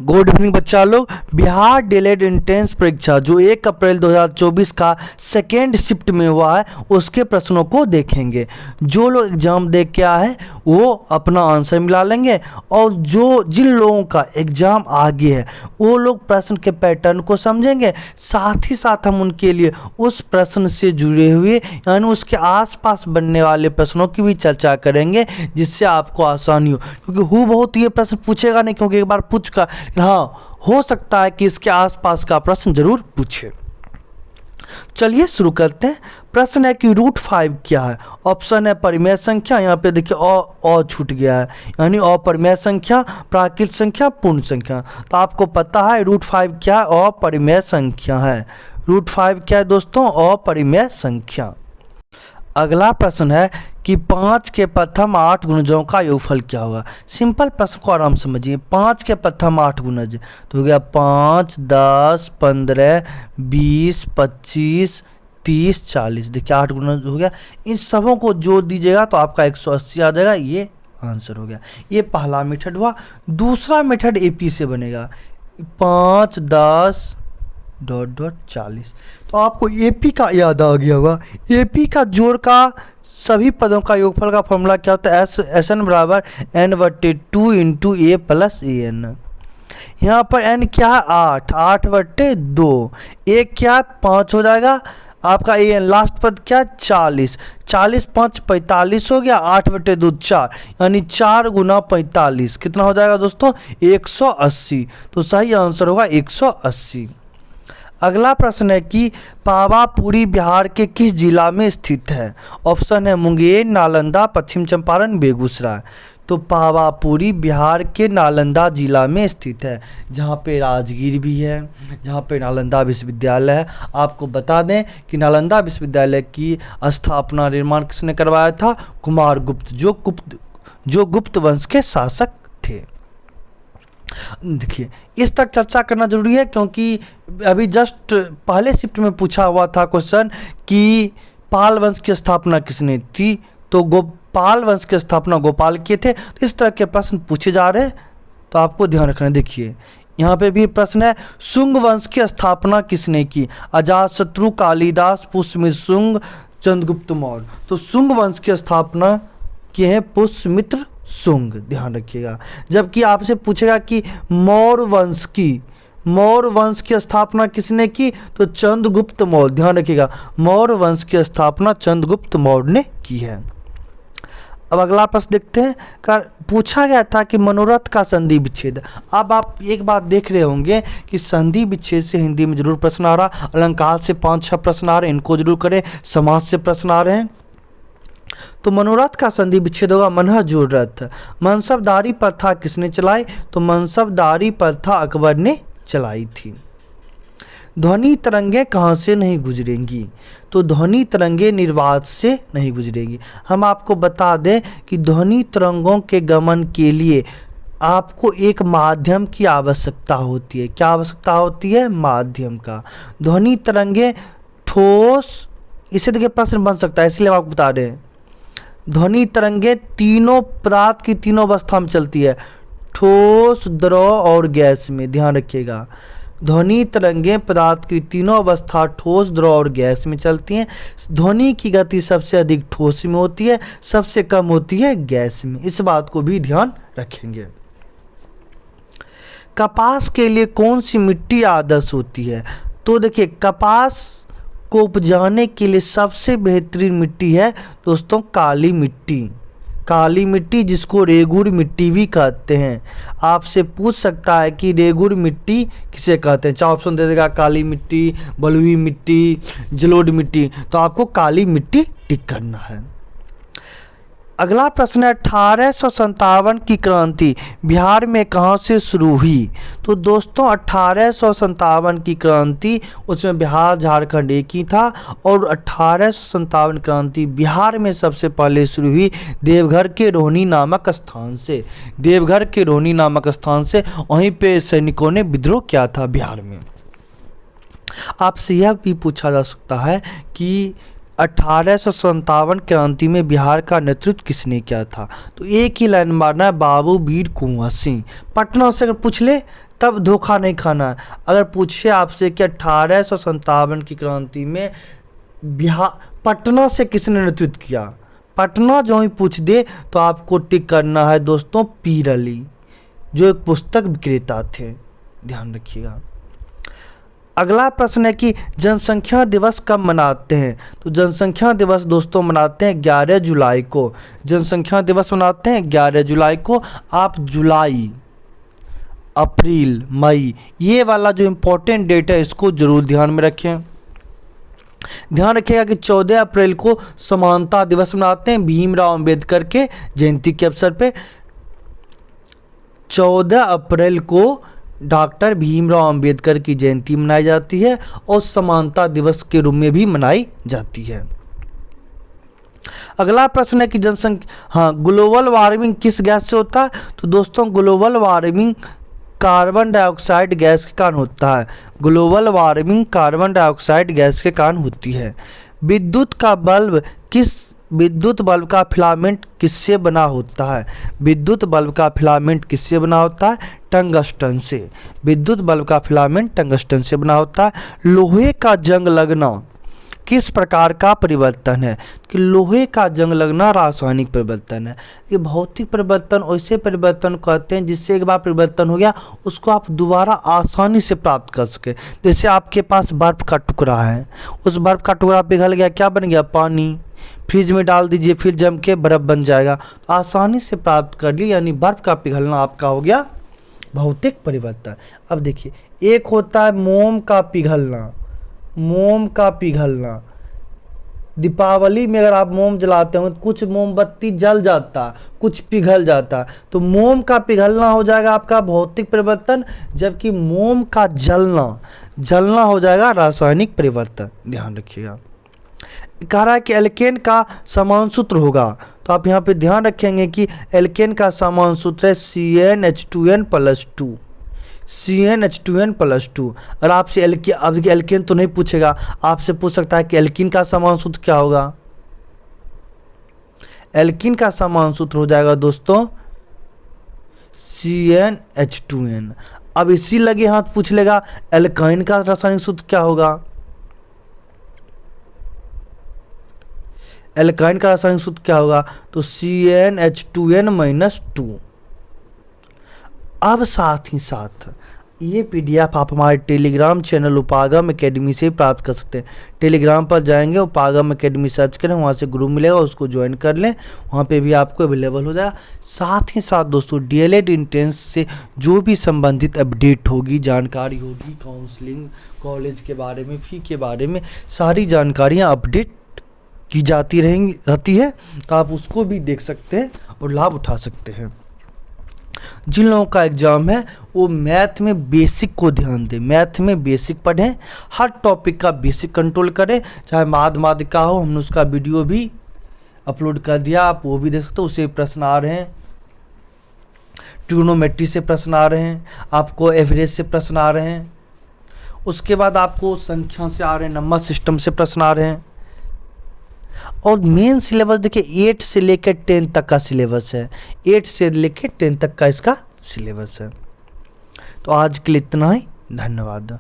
Good evening बच्चा लोग। Bihar delayed entrance परीक्षा जो 1 अप्रैल 2024 का सेकेंड शिफ्ट में हुआ है उसके प्रश्नों को देखेंगे। जो लोग एग्ज़ाम दे के आए हैं वो अपना आंसर मिला लेंगे और जिन लोगों का एग्ज़ाम आगे है वो लोग प्रश्न के पैटर्न को समझेंगे। साथ ही साथ हम उनके लिए उस प्रश्न से जुड़े हुए यानी उसके आसपास बनने वाले प्रश्नों की भी चर्चा करेंगे जिससे आपको आसानी हो, क्योंकि बहुत ये प्रश्न पूछेगा नहीं, क्योंकि एक बार पूछ का हाँ हो सकता है कि इसके आसपास का प्रश्न जरूर पूछे। चलिए शुरू करते हैं। प्रश्न है कि रूट 5 क्या है। ऑप्शन है परिमेय संख्या, यहाँ पे देखिए और छूट गया है, यानी अपरिमेय संख्या, प्राकृत संख्या, पूर्ण संख्या। तो आपको पता है रूट 5 क्या है, अपरिमेय संख्या है। रूट 5 क्या है दोस्तों, अपरिमेय संख्या। अगला प्रश्न है कि 5 के प्रथम 8 गुणजों का योगफल क्या होगा। सिंपल प्रश्न को आराम समझिए। 5 के प्रथम 8 गुणज तो हो गया 5, 10, 15, 20, 25, 30, 40। देखिए 8 गुणज हो गया। इन सबों को जोड़ दीजिएगा तो आपका 180 आ जाएगा। ये आंसर हो गया। ये पहला मेथड हुआ। दूसरा मेथड एपी से बनेगा। 5, 10 ... 40। तो आपको एपी का याद आ गया होगा। एपी का जोड़ का सभी पदों का योगफल का फॉर्मूला क्या होता है, एस एन बराबर n/2 into A plus A N. यहाँ पर n क्या है 8/2, ए क्या 5 हो जाएगा आपका ए एन। लास्ट पद क्या 40, 40 5 45 हो गया, 8/2 4, यानी 4 गुना 45 कितना हो जाएगा दोस्तों 180। तो सही आंसर होगा 180। अगला प्रश्न है कि पावापुरी बिहार के किस जिला में स्थित है। ऑप्शन है मुंगेर, नालंदा, पश्चिम चंपारण, बेगूसराय। तो पावापुरी बिहार के नालंदा जिला में स्थित है, जहाँ पे राजगीर भी है, जहाँ पे नालंदा विश्वविद्यालय है। आपको बता दें कि नालंदा विश्वविद्यालय की स्थापना निर्माण किसने करवाया था, कुमार गुप्त, जो गुप्त वंश के शासक थे। देखिए इस तक चर्चा करना जरूरी है, क्योंकि अभी जस्ट पहले शिफ्ट में पूछा हुआ था क्वेश्चन कि पाल वंश की स्थापना किसने थी, तो गोपाल वंश की स्थापना गोपाल किए थे। तो इस तरह के प्रश्न पूछे जा रहे हैं, तो आपको ध्यान रखना। देखिए यहाँ पे भी प्रश्न है शुंग वंश की स्थापना किसने की। अजातशत्रु, कालिदास, पुष्यमित्र शुंग, चंद्रगुप्त मौर्य। तो शुंग वंश की स्थापना किए हैं पुष्यमित्र शुंग, ध्यान रखिएगा। जबकि आपसे पूछेगा कि मौर्य वंश की स्थापना किसने की, तो चंद्रगुप्त मौर्य, ध्यान रखिएगा। मौर्य वंश की स्थापना चंद्रगुप्त मौर्य ने की है। अब अगला प्रश्न देखते हैं। पूछा गया था कि मनोरथ का संधि विच्छेद। अब आप एक बात देख रहे होंगे कि संधि विच्छेद से हिंदी में जरूर प्रश्न आ रहा, अलंकार से 5-6 प्रश्न आ रहे हैं, इनको जरूर करें। समाज से प्रश्न आ रहे हैं। तो मनोरथ का संधि विच्छेद होगा मनहजोड़ रथ। मनसबदारी प्रथा किसने चलाई, तो मनसबदारी प्रथा अकबर ने चलाई थी। ध्वनि तरंगे कहाँ से नहीं गुजरेंगी, तो ध्वनि तरंगे निर्वात से नहीं गुजरेंगी। हम आपको बता दें कि ध्वनि तरंगों के गमन के लिए आपको एक माध्यम की आवश्यकता होती है। क्या आवश्यकता होती है, माध्यम का। ध्वनि तरंगे ठोस, इससे देखिए प्रश्न बन सकता है, इसलिए हम आपको बता रहे हैं। ध्वनि तरंगे तीनों पदार्थ की तीनों अवस्था में चलती है, ठोस, द्रव और गैस में, ध्यान रखिएगा। ध्वनि तरंगे पदार्थ की तीनों अवस्था ठोस, द्रव और गैस में चलती हैं। ध्वनि की गति सबसे अधिक ठोस में होती है, सबसे कम होती है गैस में। इस बात को भी ध्यान रखेंगे। कपास के लिए कौन सी मिट्टी आदर्श होती है, तो देखिए कपास को उपजाने के लिए सबसे बेहतरीन मिट्टी है दोस्तों काली मिट्टी। काली मिट्टी जिसको रेगुड़ मिट्टी भी कहते हैं। आपसे पूछ सकता है कि रेगुड़ मिट्टी किसे कहते हैं, चाहे ऑप्शन दे देगा काली मिट्टी, बलुई मिट्टी, जलोढ़ मिट्टी। तो आपको काली मिट्टी टिक करना है। अगला प्रश्न है 1857 की क्रांति बिहार में कहाँ से शुरू हुई। तो दोस्तों 1857 की क्रांति उसमें बिहार झारखंड एक ही था, और 1857 क्रांति बिहार में सबसे पहले शुरू हुई देवघर के रोहिणी नामक स्थान से। देवघर के रोहिणी नामक स्थान से वहीं पे सैनिकों ने विद्रोह किया था बिहार में। आपसे यह भी पूछा जा सकता है कि 1857 क्रांति में बिहार का नेतृत्व किसने किया था? तो एक ही लाइन मारना है, बाबू वीर कुंवर सिंह। पटना से अगर पूछ ले तब धोखा नहीं खाना है। अगर पूछे आपसे कि 1857 की क्रांति में बिहार पटना से किसने नेतृत्व किया, पटना जो ही पूछ दे तो आपको टिक करना है दोस्तों पीर अली, जो एक पुस्तक विक्रेता थे, ध्यान रखिएगा। अगला प्रश्न है कि जनसंख्या दिवस कब मनाते हैं? तो जनसंख्या दिवस दोस्तों मनाते हैं 11 जुलाई को। जनसंख्या दिवस मनाते हैं 11 जुलाई को। आप जुलाई, अप्रैल, मई, ये वाला जो इम्पोर्टेंट डेट है इसको जरूर ध्यान में रखें। ध्यान रखिएगा कि 14 अप्रैल को समानता दिवस मनाते हैं भीमराव अंबेडकर के जयंती के अवसर पे। 14 अप्रैल को डॉक्टर भीमराव अंबेडकर की जयंती मनाई जाती है और समानता दिवस के रूप में भी मनाई जाती है। अगला प्रश्न है कि जनसंख्या ग्लोबल वार्मिंग किस गैस से होता है? तो दोस्तों global warming carbon dioxide gas के कारण होता है। Global warming carbon dioxide gas के कारण होती है। विद्युत बल्ब का फिलामेंट किससे बना होता है? विद्युत बल्ब का फिलामेंट किससे बना होता है? टंगस्टन से। विद्युत बल्ब का फिलामेंट टंगस्टन से बना होता है। लोहे का जंग लगना किस प्रकार का परिवर्तन है? कि लोहे का जंग लगना रासायनिक परिवर्तन है। ये भौतिक परिवर्तन वैसे परिवर्तन कहते हैं जिससे एक बार परिवर्तन हो गया उसको आप दोबारा आसानी से प्राप्त कर सके। जैसे आपके पास बर्फ़ का टुकड़ा है, उस बर्फ़ का टुकड़ा पिघल गया, क्या बन गया? पानी। फ्रिज में डाल दीजिए, फिर जम के बर्फ़ बन जाएगा। तो आसानी से प्राप्त कर ली, यानी बर्फ़ का पिघलना आपका हो गया भौतिक परिवर्तन। अब देखिए, एक होता है मोम का पिघलना। मोम का पिघलना, दीपावली में अगर आप मोम जलाते हो तो कुछ मोमबत्ती जल जाता, कुछ पिघल जाता, तो मोम का पिघलना हो जाएगा आपका भौतिक परिवर्तन, जबकि मोम का जलना हो जाएगा रासायनिक परिवर्तन। ध्यान रखिएगा। कह रहा है कि एल्केन का समान सूत्र होगा, तो आप यहाँ पे ध्यान रखेंगे कि एल्केन का समान सूत्र है CnH2n+2। CnH2n+2। अगर आपसे एल्केन तो नहीं पूछेगा, आपसे पूछ सकता है कि एल्कीन का समान सूत्र क्या होगा? एल्कीन का समान सूत्र हो जाएगा दोस्तों CnH2n। अब इसी लगे हाथ पूछ लेगा एल्काइन का रासायनिक सूत्र क्या होगा? एल्काइन का रासायनिक सूत्र क्या होगा? तो CnH2n-2। अब साथ ही साथ ये PDF आप हमारे टेलीग्राम चैनल उपागम एकेडमी से प्राप्त कर सकते हैं। टेलीग्राम पर जाएंगे, उपागम एकेडमी सर्च करें, वहाँ से ग्रुप मिलेगा, उसको ज्वाइन कर लें, वहाँ पे भी आपको अवेलेबल हो जाएगा। साथ ही साथ दोस्तों DLED एंट्रेंस से जो भी संबंधित अपडेट होगी, जानकारी होगी, काउंसलिंग, कॉलेज के बारे में, फ़ी के बारे में, सारी जानकारियाँ अपडेट की जाती रहती है, तो आप उसको भी देख सकते हैं और लाभ उठा सकते हैं। जिन लोगों का एग्ज़ाम है वो मैथ में बेसिक को ध्यान दें, मैथ में बेसिक पढ़ें, हर टॉपिक का बेसिक कंट्रोल करें, चाहे माध्यमिका हो, हमने उसका वीडियो भी अपलोड कर दिया, आप वो भी देख सकते हो। उससे प्रश्न आ रहे हैं, ट्रिग्नोमेट्री से प्रश्न आ रहे हैं, आपको एवरेज से प्रश्न आ रहे हैं, उसके बाद आपको संख्या से आ रहे हैं, नंबर सिस्टम से प्रश्न आ रहे हैं। और मेन सिलेबस देखिए 8 से लेकर 10 तक का सिलेबस है, 8 से लेकर 10 तक का इसका सिलेबस है। तो आज के लिए इतना ही, धन्यवाद।